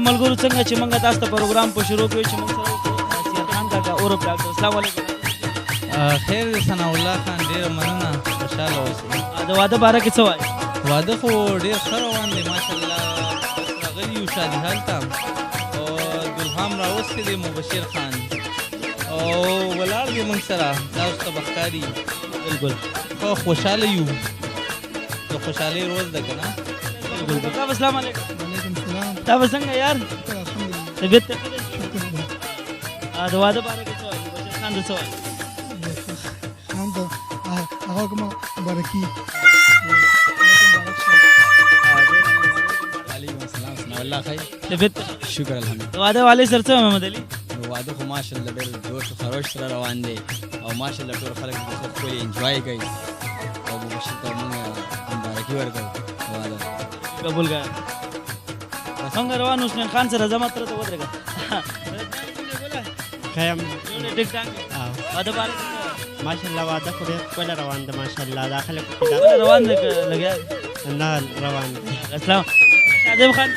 ملګرو څنګه چې موږ تاسو ته پروګرام په شروع کوي چې موږ سره سید خان کاکا اورب ډاکټر السلام علیکم خیر دی ثناء الله خان ډېره مننه خوشحاله اوسئ د واده باره کې څه وایي واده خو ډېر ښه روان دی ماشاءالله راغلي یو شادي حال ته او دلهام راوستی دی مبشر خان او ولاړ دی موږ سره تاسو ته به ښکاري بالکل ښه خوشحاله یو د خوشحالۍ روز ده که نه بالکل کاکا السلام علیکم وعلیکم السلام. تا به څنګه یار الحمدلله. طبیعت ته ښه دی د واده باره کې څه وایي مبشر خان د څه وایي خان ته هغه کومه مبارکي. وعلیکم السلام ثناء الله خیر طبیعت ته شکر الحمدلله د واده والي سره څه وایي محمد علي واده خو ماشاءالله ډېر جوش و خروش سره روان دی او ماشاءالله ټول خلک د خپل انجوای کوي او مبشر ته موږ مبارکي ورکوو واده قبول کړه څنګه روان حسین خان سره زما تر ته ودرېږه خیم ټیک ټاک واده باره کې ماشاءالله واده خو ډېر ښکلی روان ده ماشاءالله دا خلک روان دی که لګیا نه روان دي. السلام شادیب خان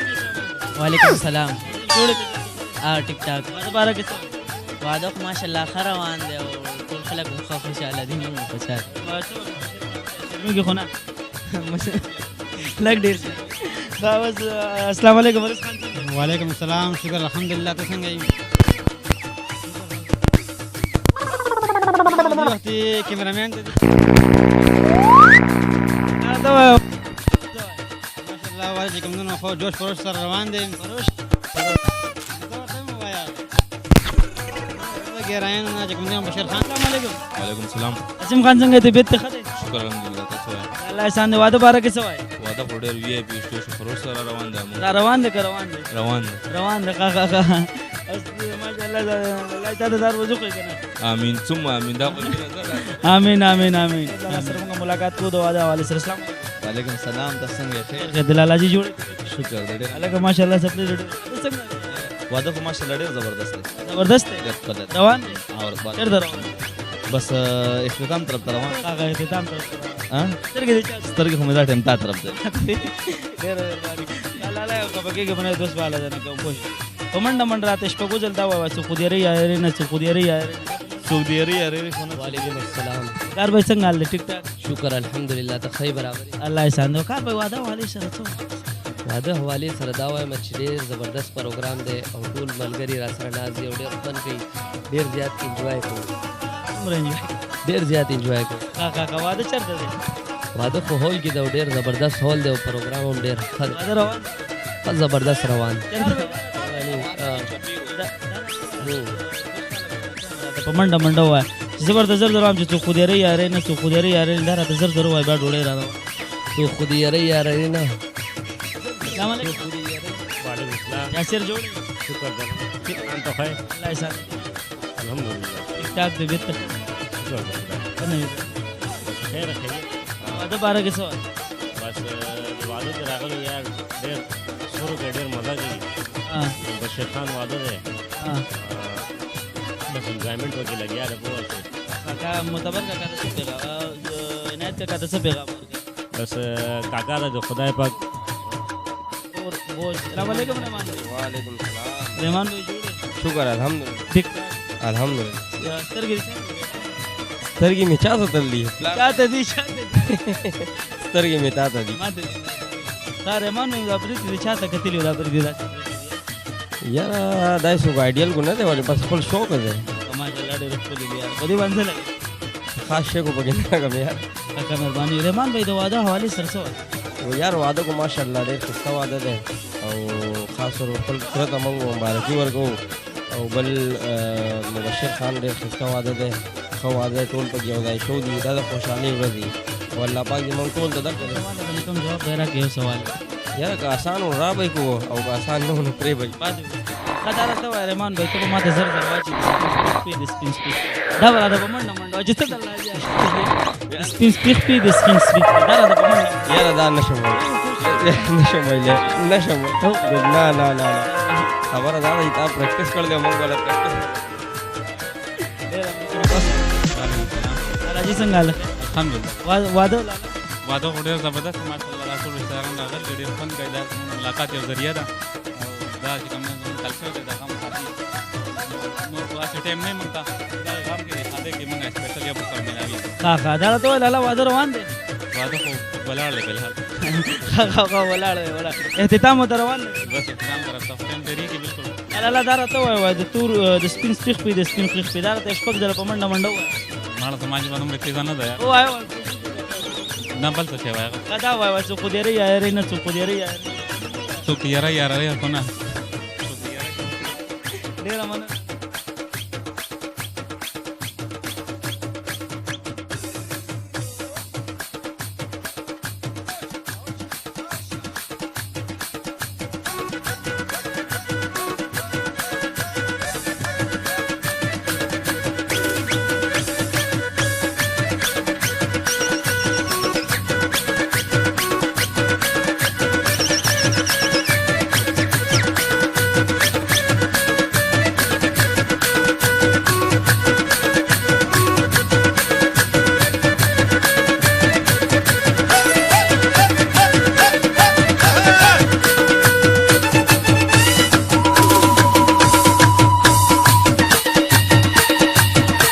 وعلیکم السلام جوړې ټیک ټاک واده باره کې څه واده خو ماشاءالله ښه روان دی او ټول خلک هم ښه خوشحاله دي موږ هم خوشحاله شرمېږي خو نه لږ ډېر دا اوس السلام علیکم وارث خان وعلیکم السلام شکر الحمدلله ته څنګه یې وخت کیمرامین ته ماشاءالله وایي چې کوم خو جوش خروش سره روان دی ګرایان چې کوم بشیر خان السلام علیکم وعلیکم السلام عاصم خان څنګه طبیعت ته ښه دی شکر الحمدلله تاسو وایئ الله احسان دی واده باره کې څه وایي واده خو ډېر وی آی پي جوش و خروش سره روان دی دا روان دی که روان دی روان دی روان دی ښه ماشاءالله الله تعالی دار وځو کوي که نه امین ثم امین دا خو آمین آمین آمین سره موږ ملاقات کوو د واده حوالې سره السلام وعلیکم السلام ته څنګه خیر دلاله جی جوړ شکر د ډېر الګ ماشاءالله سپلی جوړ څنګه واده خو ماشاءالله ډېر زبردست دی زبردست دی ډېر ښه دی روان دی اور چیر روان بس اختتام طرف ته روان هغه اختتام ته سترګې دې چا سترګې خو مې دا ټایم تا طرف دی ډېر مهرباني الله الله یو کبه کې باندې دوست والا نه کوم کوشش کمنډ منډ راته شپه ګوزل دا وای څو خوديري یاري نه څو خوديري یاري وعلیکم السلام کار به څنګه حال ټیک ټاک شکر الحمدلله ته ښه برابر الله احسان دو کار به واده والي سره څو واده حوالې سره دا وایم چې ډېر زبردست پروګرام دی او ټول ملګري را سره ناز دي او ډېر فن کوي ډېر زیات انجوای کوي ډېر زیات انجوای کوي کاکا واده چرته دی واده خو هول کې دا ډېر زبردست هول دی او پروګرام هم ډېر ښه دی واده روان ښه زبردست روان په منډه منډه وای زبردست زر درام چې څو خوديري یاري نه څو خوديري یاري نه راته زر زر وای با ډوړې را تو خود یاري نه السلام علیکم وعلیکم السلام یاسر جوړ شکر ده انت خیر الله احسان الحمدلله ټیک ټاک دې بیت خیر خیر واده باره کې څه وای بس واده ته راغلی یار ډېر شروع کې ډېر مزه کوي بشیر خان واده دی بس انجوایمنټ وکړي لګیا ده پوه شو کاکا معتبر کاکا ته څه پیغام عنایت کاکا ته څه پیغام بس کاکا ته د خدای پاک السلام علیکم رحمان وعلیکم السلام رحمان بھائی جوړ شکر الحمدلله ٹھیک الحمدلله سترګې سترګې مې چا ته تللي چاته دي چاته سترګې مې تا ته دي ماته دا رحمان بھائی دا پرې دي چاته کتلی دا پرې دي یاره دا څوک آیډیل کو نه دی ولې بس خپل شوق دی ماشاءالله ډېر ښکلي دي یار په دې باندې لګي خاص شی کو پکې نه کوم یار کاکا مهرباني رحمان بھائی د واده حوالې سره څه و یار واده کو ماشاءالله ډېر ښه واده دی او خاص ور خپل سره ته موږ مبارکي ورکوو او بل مبشر خان ډېر ښه واده دی ښه واده ټول پکې یو ځای شو دي دا د خوشحالۍ ورځ دي او الله پاک دې موږ ټول ته درکړي کوم جواب دی راکړه یو سوال یاره که آسان و را به کو او که آسان نه و نو پرې به دا راته وای رحمان بھائی ته ماته زر زر واچي سپین سپین دا راته په منډه منډه چې څه الله دې سپین سپین سپین دا راته په منډه یاره دا نشم نشم ویلې نشم نه نه نه خبره دا ده چې تا پریکټس کړی دی موږ ولا پریکټس راځي څنګه له الحمدلله واده واده خو ډېر زبردست ماشاءالله دا ټول رشتهداران راغلي ډېر خوند کوي دا ملاقات یو ذریعه ده او دا چې کوم زموږ کلچر دی دا غم ساتي نور خو داسې ټایم نه موږ ته دا غم کې دی خاطر کې موږ سپیشل یو سره ملاوي خا دا ته لاله واده روان دی واده خو ولاړ دی بلحال خا ولاړ دی ولاړ اختتام ته روان دی بس احترام طرف ته ټایم ډېرې کې بالکل لاله دا راته وای د تور د سپین سپیخ په د سپین خخ په دا ته شپږ ځله په منډه منډه وای ماړه سماج باندې موږ تیزه نه ده یار وای نه بل څه شی وایي دا وای څو کو دی ری یاري نه څو کو دی ری یاري څوک یاره یاره خو نه ډیر مننه